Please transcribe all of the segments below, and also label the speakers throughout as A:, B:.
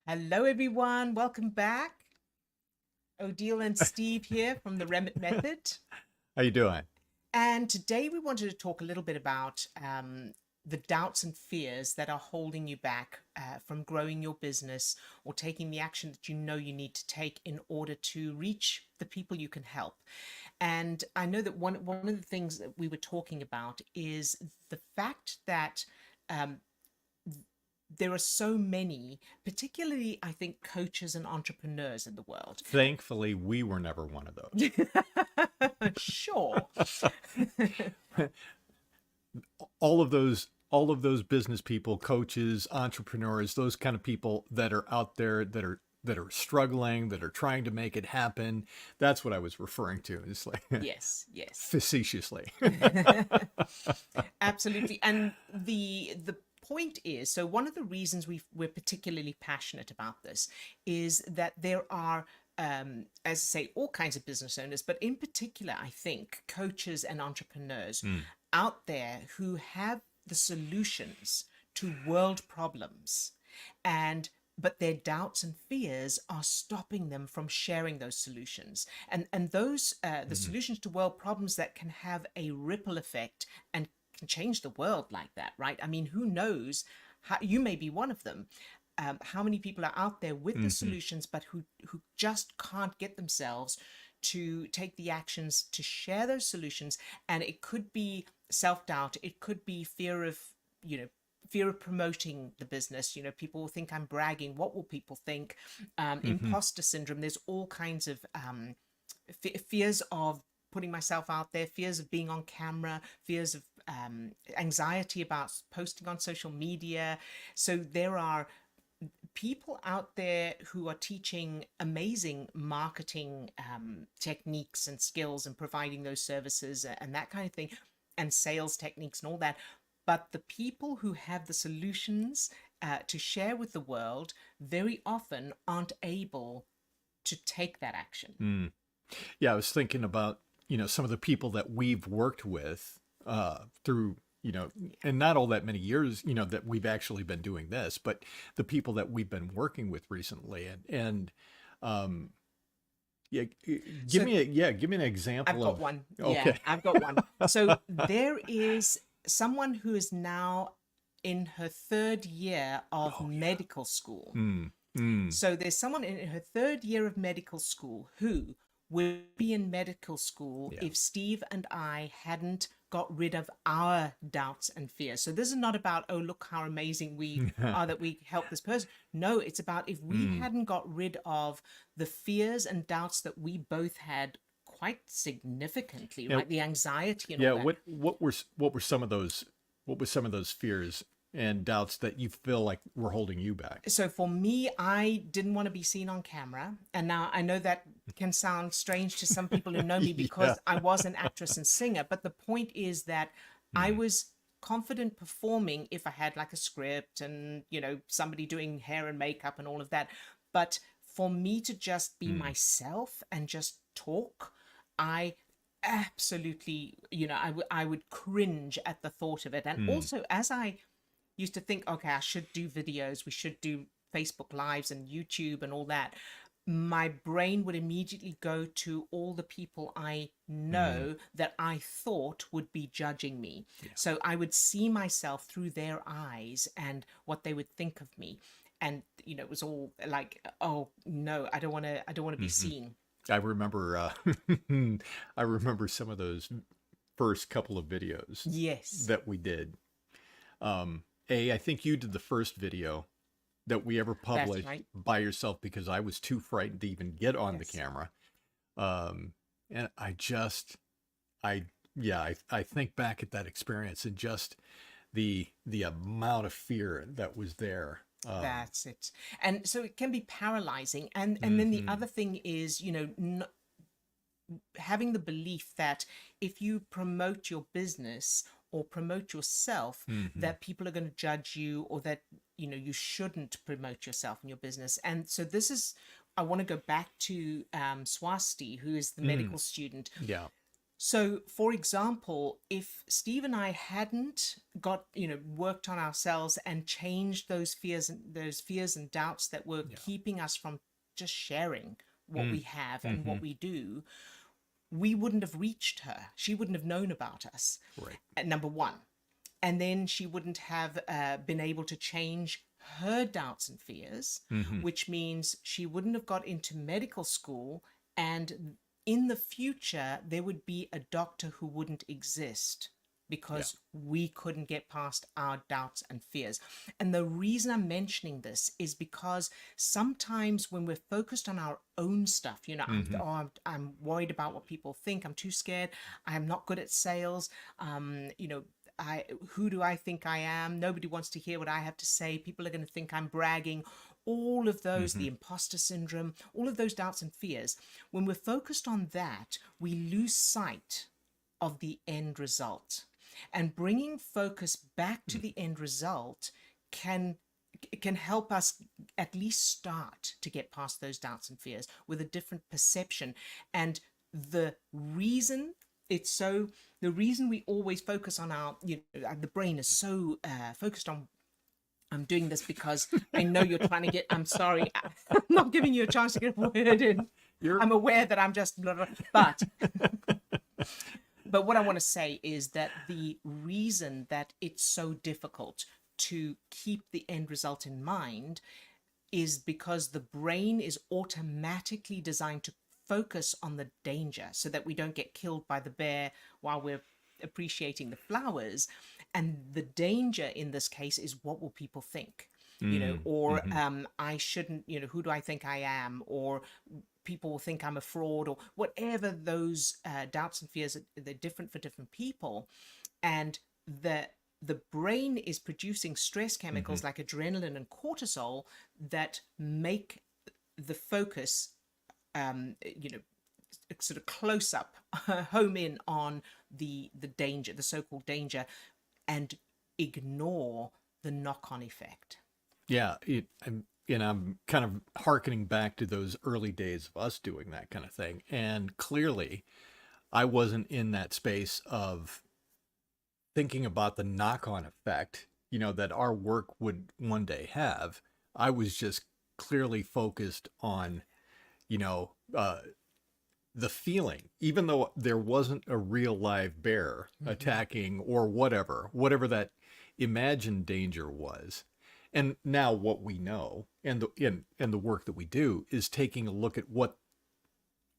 A: Hello, everyone. Welcome back. Odile and Steve here from the Remit Method.
B: How you doing?
A: And today we wanted to talk a little bit about the doubts and fears that are holding you back from growing your business or taking the action that you know you need to take in order to reach the people you can help. And I know that one of the things that we were talking about is the fact that um, there are so many, particularly, I think, coaches and entrepreneurs in the world.
B: Thankfully, we were never one of those.
A: Sure.
B: All of those business people, coaches, entrepreneurs, those kind of people that are out there that are struggling, that are trying to make it happen. That's what I was referring to. It's like
A: Yes, yes.
B: facetiously.
A: Absolutely. And the point is, so one of the reasons we're particularly passionate about this is that there are as I say, all kinds of business owners, but in particular, I think coaches and entrepreneurs
B: Mm.
A: out there who have the solutions to world problems, and but their doubts and fears are stopping them from sharing those solutions, and those the
B: Mm.
A: solutions to world problems that can have a ripple effect and can change the world like that, right? I mean, who knows? How, you may be one of them. How many people are out there with the
B: Hmm.
A: solutions, but who just can't get themselves to take the actions to share those solutions? And it could be self-doubt, it could be fear of, you know, fear of promoting the business. You know, people will think I'm bragging, what will people think?
B: Hmm.
A: Imposter syndrome. There's all kinds of fears of putting myself out there, fears of being on camera, fears of anxiety about posting on social media. So there are people out there who are teaching amazing marketing techniques and skills and providing those services and that kind of thing, and sales techniques and all that. But the people who have the solutions to share with the world very often aren't able to take that action.
B: Mm. Yeah, I was thinking about, some of the people that we've worked with through, and not all that many years, that we've actually been doing this, but the people that we've been working with recently. And um, yeah,
A: So
B: give me an
A: I've
B: example
A: got
B: of,
A: one. Yeah,
B: okay.
A: I've got one. So there is someone who is now in her third year of
B: Oh yeah.
A: medical school.
B: Mm, mm,
A: So there's someone in her third year of medical school who would be in medical school
B: yeah.
A: if Steve and I hadn't got rid of our doubts and fears. So this is not about, oh, look how amazing we are that we helped this person. No, it's about if we
B: Mm,
A: hadn't got rid of the fears and doubts that we both had quite significantly,
B: yeah,
A: right? The anxiety and
B: yeah.
A: all that.
B: What were some of those fears and doubts that you feel like were holding you back?
A: So for me, I didn't want to be seen on camera. And now I know that can sound strange to some people who know me
B: Yeah.
A: because I was an actress and singer. But the point is that I
B: Mm,
A: was confident performing if I had like a script and, you know, somebody doing hair and makeup and all of that. But for me to just be
B: mm,
A: myself and just talk, I absolutely, you know, I would cringe at the thought of it. And
B: mm,
A: also, as I used to think, okay, I should do videos, we should do Facebook Lives and YouTube and all that, my brain would immediately go to all the people I
B: mm,
A: know that I thought would be judging me.
B: yeah.
A: So I would see myself through their eyes and what they would think of me. And you know, it was all like, oh no, I don't want to be
B: Hmm.
A: seen.
B: I remember, I remember some of those first couple of videos
A: Yes,
B: that we did. I think you did the first video that we ever
A: that's
B: published
A: right.
B: by yourself because I was too frightened to even get on the
A: Yes.
B: camera. Um, and I, yeah, I think back at that experience and just the amount of fear that was there.
A: That's it. And so it can be paralyzing. And then the
B: Hmm.
A: other thing is, you know, having the belief that if you promote your business or promote yourself,
B: Hmm.
A: that people are going to judge you, or that, you know, you shouldn't promote yourself and your business. And so this is, I want to go back to Swasti, who is the
B: Mm.
A: medical student.
B: Yeah.
A: So, for example, if Steve and I hadn't got, worked on ourselves and changed those fears and doubts that were
B: Yeah.
A: keeping us from just sharing what we
B: Mm.
A: have and
B: Hmm.
A: what we do, we wouldn't have reached her. She wouldn't have known about us,
B: Right.
A: number one. And then she wouldn't have been able to change her doubts and fears,
B: Hmm.
A: which means she wouldn't have got into medical school. And in the future, there would be a doctor who wouldn't exist
B: Yeah.
A: because we couldn't get past our doubts and fears. And the reason I'm mentioning this is because sometimes when we're focused on our own stuff,
B: Hmm.
A: I'm worried about what people think. I'm too scared. I'm not good at sales. Who do I think I am? Nobody wants to hear what I have to say. People are going to think I'm bragging. All of those,
B: Hmm.
A: the imposter syndrome, all of those doubts and fears. When we're focused on that, we lose sight of the end result. And bringing focus back to the end result can help us at least start to get past those doubts and fears with a different perception. And the reason it's so the reason we always focus on the brain is so focused on. I'm doing this because I know you're trying to get. I'm sorry, I'm not giving you a chance to get a word in.
B: You're
A: I'm aware that I'm just blah, blah, but what I want to say is that the reason that it's so difficult to keep the end result in mind is because the brain is automatically designed to focus on the danger so that we don't get killed by the bear while we're appreciating the flowers. And the danger in this case is, what will people think?
B: mm.
A: Or
B: Hmm.
A: I shouldn't, who do I think I am? Or people will think I'm a fraud, or whatever those doubts and fears. They're different for different people. And the brain is producing stress
B: Hmm.
A: chemicals like adrenaline and cortisol that make the focus, sort of close up, home in on the danger, the so-called danger, and ignore the knock-on effect.
B: Yeah, I'm kind of hearkening back to those early days of us doing that kind of thing. And clearly, I wasn't in that space of thinking about the knock-on effect, that our work would one day have. I was just clearly focused on, you know, uh, the feeling, even though there wasn't a real live bear
A: Mm-hmm.
B: attacking or whatever that imagined danger was. And now what we know and the work that we do is taking a look at what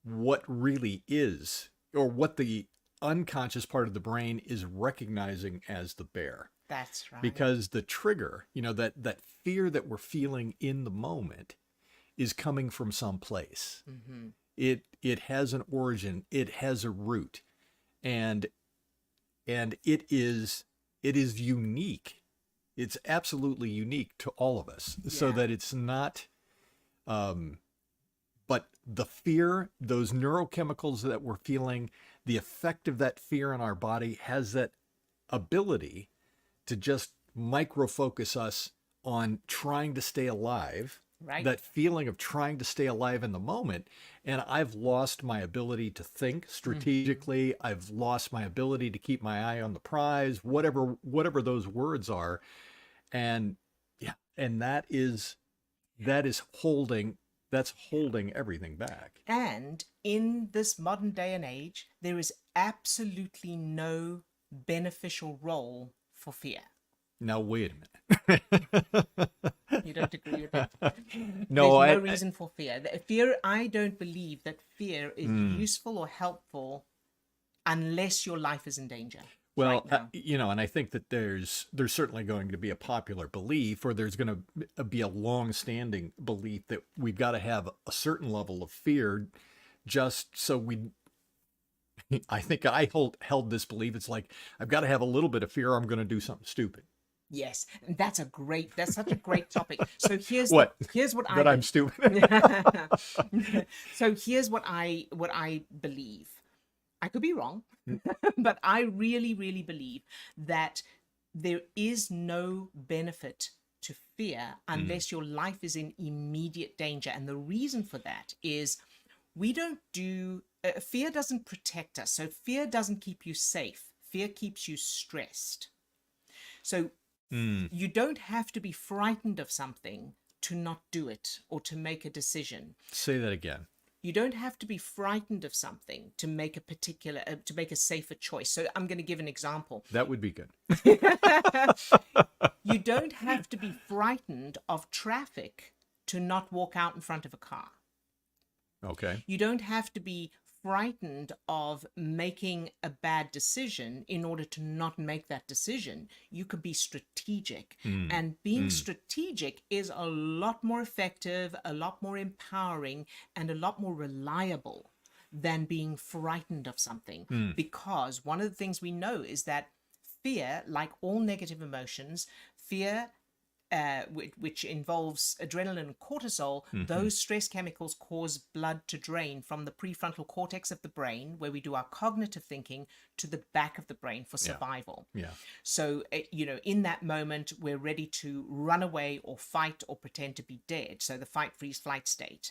B: really is, or what the unconscious part of the brain is recognizing as the bear.
A: That's right.
B: Because the trigger, that fear that we're feeling in the moment is coming from some place.
A: Mm-hmm.
B: It has an origin, it has a root, and it is unique. It's absolutely unique to all of us, so
A: Yeah.
B: that it's not, um but the fear, those neurochemicals that we're feeling, the effect of that fear in our body has that ability to just micro focus us on trying to stay alive,
A: Right.
B: that feeling of trying to stay alive in the moment. And I've lost my ability to think
A: Mm-hmm.
B: strategically. I've lost my ability to keep my eye on the prize, whatever those words are. And yeah, and that is holding that's holding everything back.
A: And in this modern day and age, there is absolutely no beneficial role for fear.
B: Now wait a minute.
A: You don't agree with that?
B: No,
A: There's no reason for fear. Fear, I don't believe that fear is
B: mm,
A: useful or helpful unless your life is in danger right
B: well,
A: now.
B: and I think that there's certainly going to be a popular belief, or there's going to be a long-standing belief that we've got to have a certain level of fear, just so we. I think held this belief. It's like, I've got to have a little bit of fear. I'm going to do something stupid.
A: Yes, and that's such a great topic. So
B: What?
A: here's what I
B: That I'm
A: believe.
B: stupid?
A: So here's what I believe. I could be wrong, but I really, really believe that there is no benefit to fear
B: Mm,
A: unless your life is in immediate danger. And the reason for that is we don't do fear doesn't protect us. So fear doesn't keep you safe. Fear keeps you stressed. So you don't have to be frightened of something to not do it or to make a decision.
B: Say that again.
A: You don't have to be frightened of something to make a particular, to make a safer choice. So I'm going to give an example.
B: That would be good.
A: You don't have to be frightened of traffic to not walk out in front of a car.
B: Okay.
A: You don't have to be frightened of making a bad decision in order to not make that decision. You could be strategic. And being strategic is a lot more effective, a lot more empowering, and a lot more reliable than being frightened of something. Because one of the things we know is that fear, like all negative emotions, fear, which involves adrenaline and cortisol, those stress chemicals cause blood to drain from the prefrontal cortex of the brain, where we do our cognitive thinking, to the back of the brain for survival.
B: Yeah.
A: So, in that moment, we're ready to run away or fight or pretend to be dead. So the fight, freeze, flight state.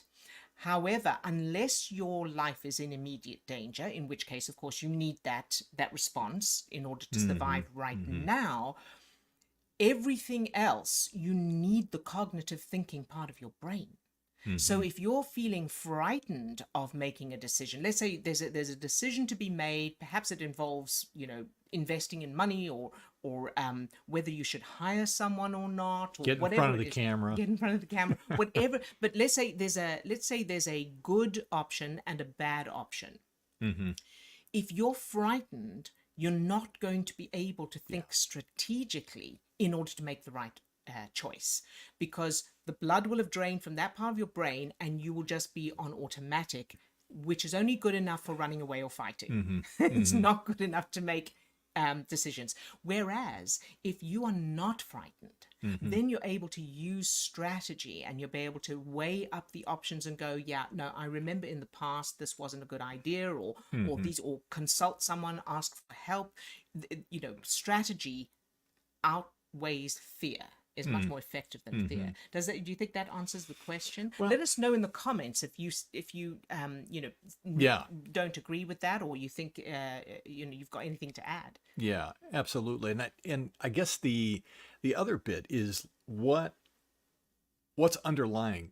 A: However, unless your life is in immediate danger, in which case, of course, you need that response in order to survive right now, everything else, you need the cognitive thinking part of your brain. So if you're feeling frightened of making a decision, let's say there's a decision to be made, perhaps it involves, investing in money or whether you should hire someone or not, or
B: Get in front of the camera.
A: Get in front of the camera, whatever. But let's say there's a good option and a bad option. If you're frightened, you're not going to be able to think strategically in order to make the right choice, because the blood will have drained from that part of your brain and you will just be on automatic, which is only good enough for running away or fighting. It's not good enough to make decisions. Whereas if you are not frightened, then you're able to use strategy and you'll be able to weigh up the options and go, yeah, no, I remember in the past this wasn't a good idea, or consult someone, ask for help. Strategy outweighs fear, is much more effective than fear. Do you think that answers the question?
B: Well,
A: let us know in the comments if you don't agree with that, or you think you've got anything to add.
B: Yeah, absolutely. And I guess the other bit is what's underlying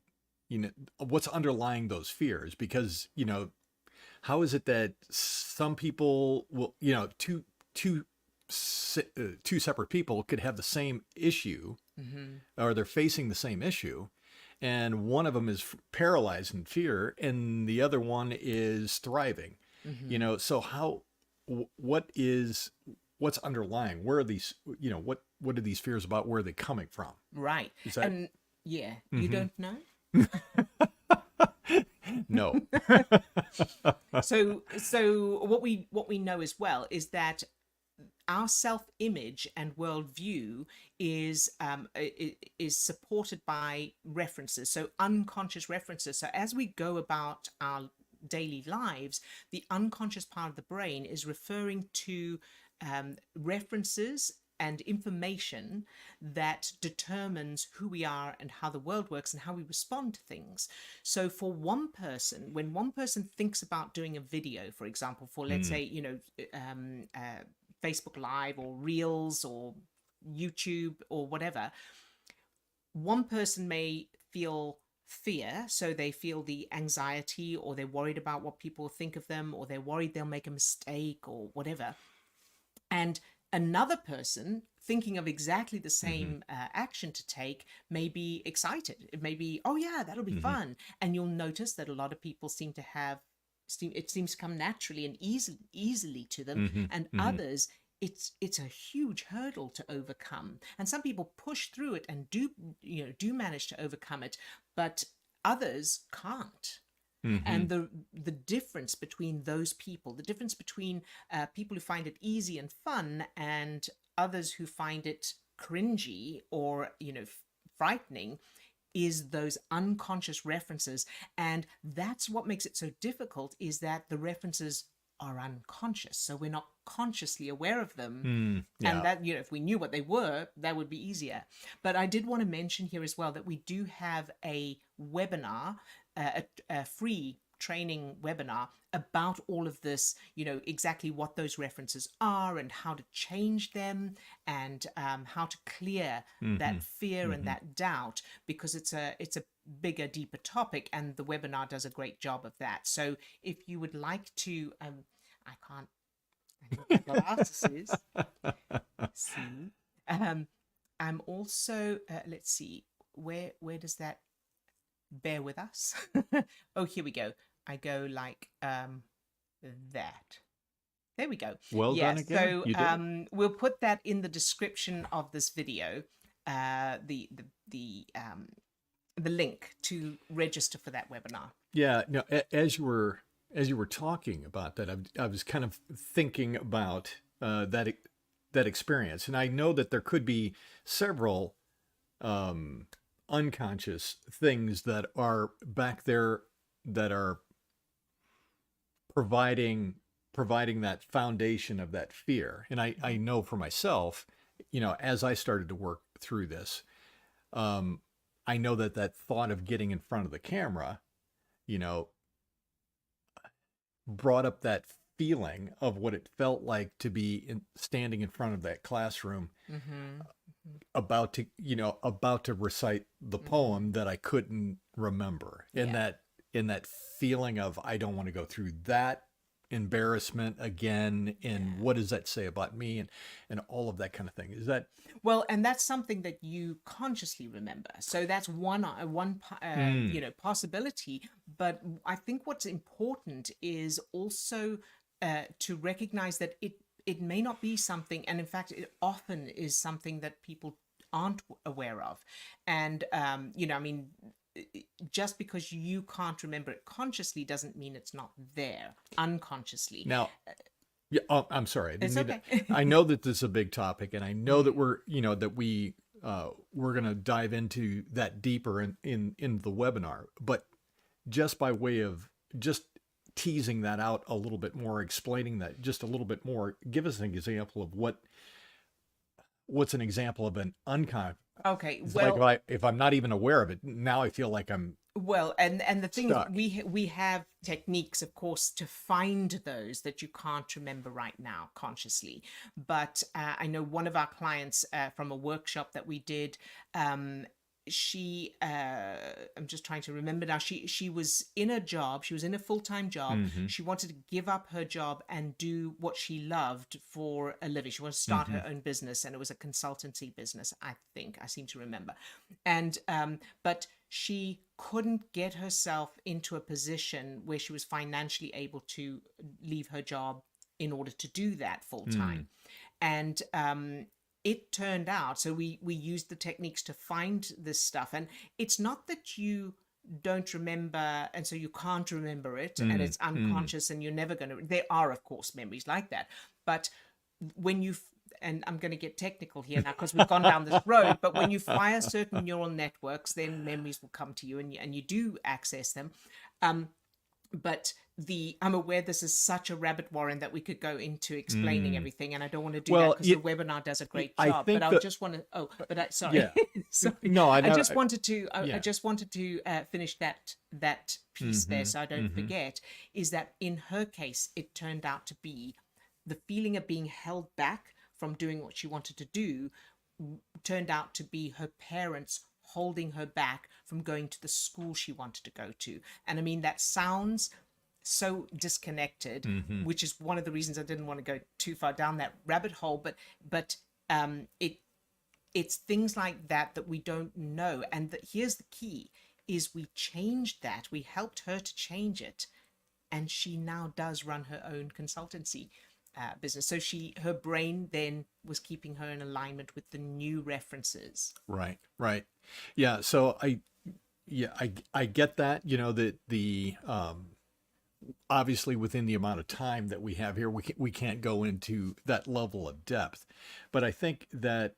B: those fears, because how is it that some people will, two separate people could have the same issue, or they're facing the same issue, and one of them is paralyzed in fear and the other one is thriving. So what's underlying? Where are these, what are these fears about? Where are they coming from?
A: Right. And you don't know?
B: No.
A: So what we know as well is that our self-image and worldview is supported by references, so unconscious references. So as we go about our daily lives, the unconscious part of the brain is referring to references and information that determines who we are and how the world works and how we respond to things. So for one person, when one person thinks about doing a video, for example, for let's say, Facebook Live or Reels or YouTube or whatever, one person may feel fear, so they feel the anxiety, or they're worried about what people think of them, or they're worried they'll make a mistake or whatever. And another person thinking of exactly the same action to take may be excited. It may be, oh yeah, that'll be fun. And you'll notice that a lot of people seems to come naturally and easily to them, and others it's a huge hurdle to overcome. And some people push through it and do manage to overcome it, but others can't. And the difference between those people, the difference between people who find it easy and fun and others who find it cringy or frightening, is those unconscious references. And that's what makes it so difficult, is that the references are unconscious, so we're not consciously aware of them. And that, if we knew what they were, that would be easier. But I did want to mention here as well that we do have a webinar, a free training webinar about all of this, exactly what those references are and how to change them, and how to clear that fear and that doubt, because it's a bigger, deeper topic, and the webinar does a great job of that. So if you would like to, I can't, I need my glasses. See, I'm also, let's see, where does that, bear with us. Oh, here we go. I go like that. There we go.
B: Well
A: Yeah,
B: done again.
A: so
B: You did it.
A: we'll put that in the description of this video, the link to register for that webinar.
B: Yeah. No, as you were talking about that, I was kind of thinking about that experience, and I know that there could be several unconscious things that are back there that are providing that foundation of that fear. And I know for myself, as I started to work through this, I know that thought of getting in front of the camera, brought up that feeling of what it felt like to be standing in front of that classroom, about to recite the poem that I couldn't remember. And that feeling of, I don't want to go through that embarrassment again, and what does that say about me, and all of that kind of thing. Is that
A: well? And that's something that you consciously remember, so that's one possibility. But I think what's important is also to recognize that it may not be something, and in fact it often is something that people aren't aware of. And just because you can't remember it consciously doesn't mean it's not there unconsciously.
B: now? Yeah, I'm sorry. I didn't
A: It's
B: mean
A: okay.
B: to- I know that this is a big topic, and I know that we're going to dive into that deeper in the webinar. But just by way of just teasing that out a little bit more, explaining that just a little bit more, give us an example of what's an example of an unconscious.
A: Okay,
B: It's
A: well,
B: like if I'm not even aware of it, now I feel like I'm
A: and the thing is,
B: stuck.
A: we have techniques, of course, to find those that you can't remember right now consciously. But I know one of our clients from a workshop that we did, she I'm just trying to remember now, she was in a job, she was in a full-time job. She wanted to give up her job and do what she loved for a living. She wanted to start her own business, and it was a consultancy business, I think, I seem to remember. And but she couldn't get herself into a position where she was financially able to leave her job in order to do that full time. And it turned out, so we used the techniques to find this stuff. And it's not that you don't remember and so you can't remember it, and it's unconscious and you're never going to, there are of course memories like that, but when you, and I'm going to get technical here now because we've gone down this road, but when you fire certain neural networks, then memories will come to you, and you do access them. But I'm aware this is such a rabbit warren that we could go into explaining everything, and I don't want to do that because the webinar does a great
B: I
A: job.
B: think
A: But I'll just want to. Oh, but sorry.
B: Yeah.
A: Sorry.
B: No,
A: I just wanted to. I
B: yeah.
A: just wanted to finish that piece there, so I don't forget. Is that in her case, it turned out to be the feeling of being held back from doing what she wanted to do, turned out to be her parents holding her back from going to the school she wanted to go to. And I mean, that sounds so disconnected, which is one of the reasons I didn't want to go too far down that rabbit hole. But it's things like that we don't know. And here's the key: is we changed that. We helped her to change it, and she now does run her own consultancy business. So her brain then was keeping her in alignment with the new references.
B: Right. Yeah. So I get that, the obviously within the amount of time that we have here, we can't go into that level of depth, but I think that,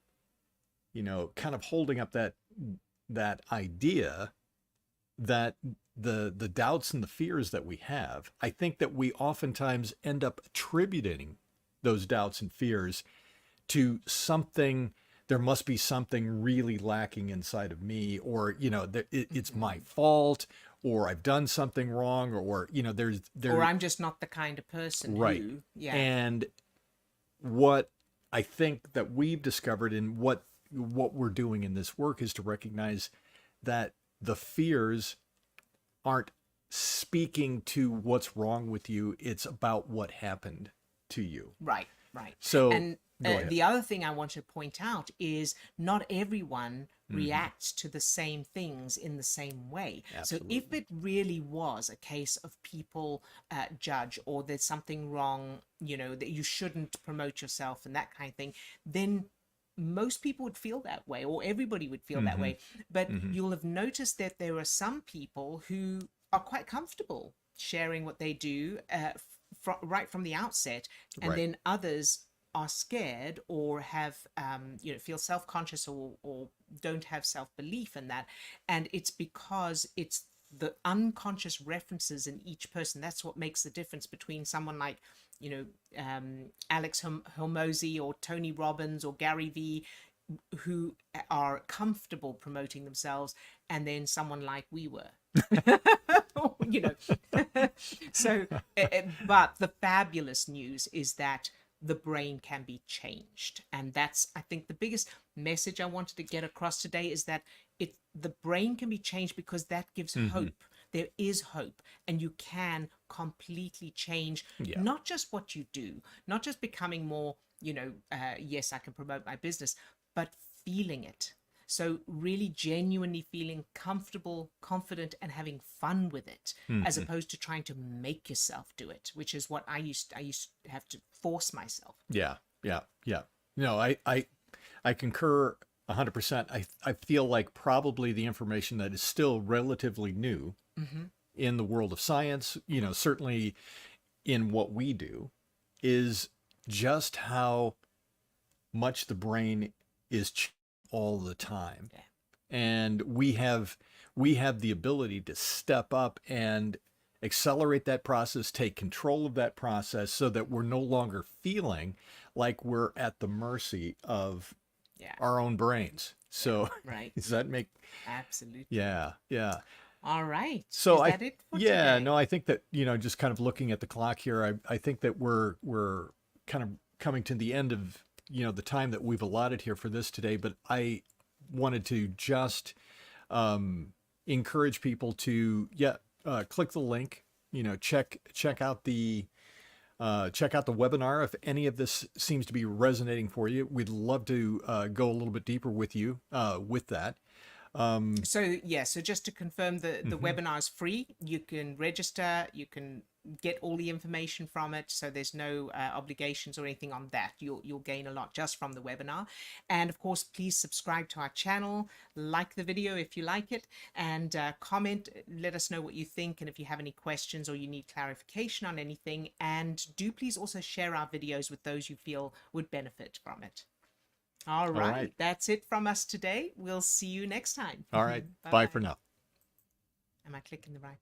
B: kind of holding up that idea that the doubts and the fears that we have, I think that we oftentimes end up attributing those doubts and fears to something. There must be something really lacking inside of me, or it's my fault, or I've done something wrong, or
A: Or I'm just not the kind of person
B: right.
A: who, yeah.
B: And what I think that we've discovered, and what we're doing in this work, is to recognize that the fears aren't speaking to what's wrong with you. It's about what happened to you.
A: Right, right.
B: So
A: And
B: go ahead.
A: the other thing I want to point out is not everyone
B: Mm-hmm.
A: reacts to the same things in the same way.
B: Absolutely.
A: So if it really was a case of people judge, or there's something wrong, that you shouldn't promote yourself and that kind of thing, then most people would feel that way, or everybody would feel that way. But you'll have noticed that there are some people who are quite comfortable sharing what they do right from the outset, and
B: Right.
A: then others are scared, or have feel self-conscious, or don't have self-belief in that. And it's because it's the unconscious references in each person. That's what makes the difference between someone like Alex Hormozy, or Tony Robbins, or Gary Vee, who are comfortable promoting themselves, and then someone like we were. So but the fabulous news is that the brain can be changed, and that's, I think, the biggest message I wanted to get across today, is that the brain can be changed, because that gives hope. There is hope, and you can completely change not just what you do, not just becoming more, yes, I can promote my business, but feeling it. So really genuinely feeling comfortable, confident, and having fun with it, as opposed to trying to make yourself do it, which is what I used to have to force myself.
B: Yeah. No, I concur 100%. I feel like probably the information that is still relatively new in the world of science, certainly in what we do, is just how much the brain is all the time.
A: Yeah.
B: And we have the ability to step up and accelerate that process, take control of that process, so that we're no longer feeling like we're at the mercy of our own brains. So
A: Right.
B: does that make...
A: Absolutely.
B: Yeah.
A: All right.
B: So
A: is that it for today?
B: no, I think that, just kind of looking at the clock here, I think that we're kind of coming to the end of, the time that we've allotted here for this today. But I wanted to just encourage people to click the link, check out the webinar. If any of this seems to be resonating for you, we'd love to go a little bit deeper with you with that.
A: So just to confirm, the webinar is free. You can register, you can get all the information from it, so there's no obligations or anything on that. You'll gain a lot just from the webinar. And of course, please subscribe to our channel, like the video if you like it, and comment, let us know what you think, and if you have any questions or you need clarification on anything. And do please also share our videos with those you feel would benefit from it. All right. That's it from us today. We'll see you next time.
B: All right. Bye for now.
A: Am I clicking the right